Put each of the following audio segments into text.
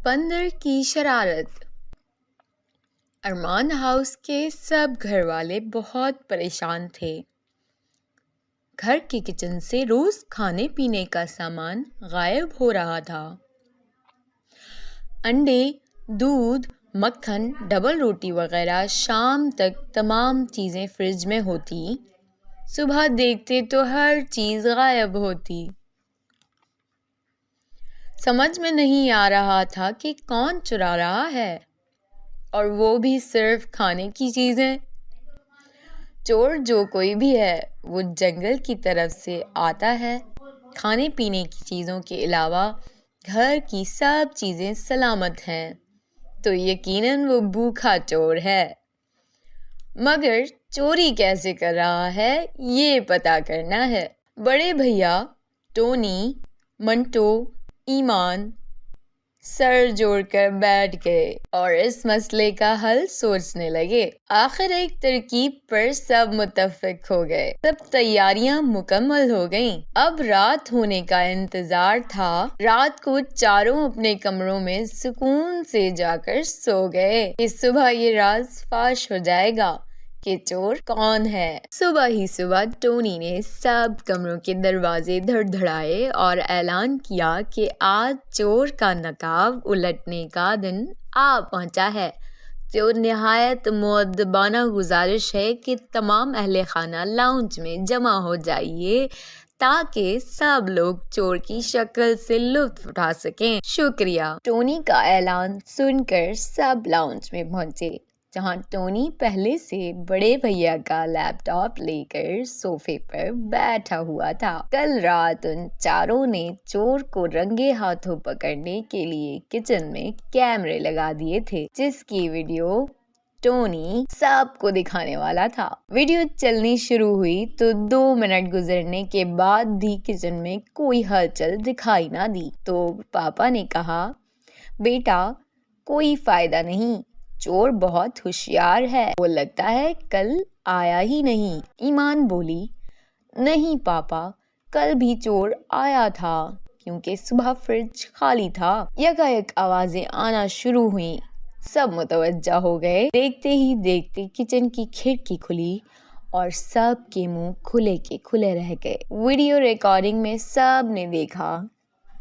بندر کی شرارت۔ ارمان ہاؤس کے سب گھر والے بہت پریشان تھے۔ گھر کے کچن سے روز کھانے پینے کا سامان غائب ہو رہا تھا۔ انڈے، دودھ، مکھن، ڈبل روٹی وغیرہ شام تک تمام چیزیں فریج میں ہوتی، صبح دیکھتے تو ہر چیز غائب ہوتی۔ سمجھ میں نہیں آ رہا تھا کہ کون چرا رہا ہے، اور وہ بھی صرف کھانے کی چیزیں۔ چور جو کوئی بھی ہے وہ جنگل کی طرف سے آتا ہے۔ کھانے پینے کی چیزوں کے علاوہ گھر کی سب چیزیں سلامت ہیں تو یقیناً وہ بھوکا چور ہے۔ مگر چوری کیسے کر رہا ہے یہ پتا کرنا ہے۔ بڑے بھیا ٹونی، منٹو، ایمان سر جوڑ کر بیٹھ گئے اور اس مسئلے کا حل سوچنے لگے۔ آخر ایک ترکیب پر سب متفق ہو گئے۔ سب تیاریاں مکمل ہو گئیں۔ اب رات ہونے کا انتظار تھا۔ رات کو چاروں اپنے کمروں میں سکون سے جا کر سو گئے کہ صبح یہ راز فاش ہو جائے گا کہ چور کون ہے۔ صبح ہی صبح ٹونی نے سب کمروں کے دروازے دھڑدھڑائے اور اعلان کیا کہ آج چور کا نقاب الٹنے کا دن آ پہنچا ہے۔ تو نہایت مؤدبانہ گزارش ہے کہ تمام اہل خانہ لاؤنج میں جمع ہو جائیے تاکہ سب لوگ چور کی شکل سے لطف اٹھا سکیں۔ شکریہ۔ ٹونی کا اعلان سن کر سب لاؤنج میں پہنچے، جہاں ٹونی پہلے سے بڑے بھیا کا لیپ ٹاپ لے کر صوفے پر بیٹھا ہوا تھا۔ کل رات ان چاروں نے چور کو رنگے ہاتھوں پکڑنے کے لیے کچن میں کیمرے لگا دیے تھے، جس کی ویڈیو ٹونی سب کو دکھانے والا تھا۔ ویڈیو چلنی شروع ہوئی تو 2 منٹ گزرنے کے بعد بھی کچن میں کوئی ہلچل دکھائی نہ دی تو پاپا نے کہا، بیٹا کوئی فائدہ نہیں، چور بہت ہوشیار ہے، وہ لگتا ہے کل آیا ہی نہیں۔ ایمان بولی، نہیں پاپا، کل بھی چور آیا تھا کیونکہ صبح فریج خالی تھا۔ یکایک آوازیں آنا شروع ہوئیں، سب متوجہ ہو گئے۔ دیکھتے ہی دیکھتے کچن کی کھڑکی کھلی اور سب کے منہ کھلے کے کھلے رہ گئے۔ ویڈیو ریکارڈنگ میں سب نے دیکھا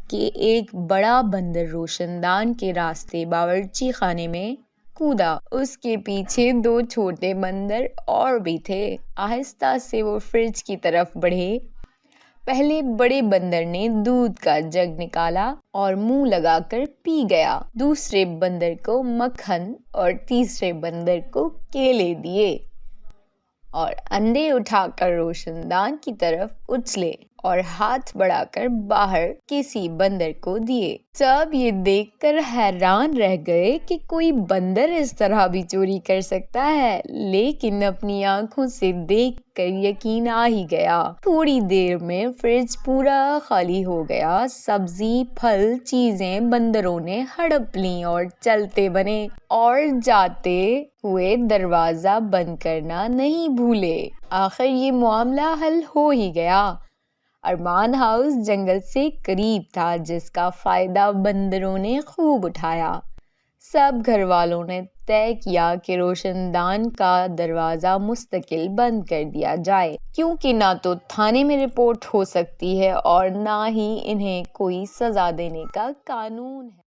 کہ ایک بڑا بندر روشن دان کے راستے باورچی خانے میں کودا۔ اس کے پیچھے 2 چھوٹے بندر اور بھی تھے۔ آہستہ سے وہ فریج کی طرف بڑھے۔ پہلے بڑے بندر نے دودھ کا جگ نکالا اور منہ لگا کر پی گیا۔ دوسرے بندر کو مکھن اور تیسرے بندر کو کیلے دیے اور انڈے اٹھا کر روشن دان کی طرف اچھلے اور ہاتھ بڑھا کر باہر کسی بندر کو دیے۔ سب یہ دیکھ کر حیران رہ گئے کہ کوئی بندر اس طرح بھی چوری کر سکتا ہے، لیکن اپنی آنکھوں سے دیکھ کر یقین آ ہی گیا۔ تھوڑی دیر میں فریج پورا خالی ہو گیا۔ سبزی، پھل، چیزیں بندروں نے ہڑپ لیں اور چلتے بنے اور جاتے ہوئے دروازہ بند کرنا نہیں بھولے۔ آخر یہ معاملہ حل ہو ہی گیا۔ ارمان ہاؤس جنگل سے قریب تھا، جس کا فائدہ بندروں نے خوب اٹھایا۔ سب گھر والوں نے طے کیا کہ روشن دان کا دروازہ مستقل بند کر دیا جائے، کیونکہ نہ تو تھانے میں رپورٹ ہو سکتی ہے اور نہ ہی انہیں کوئی سزا دینے کا قانون ہے۔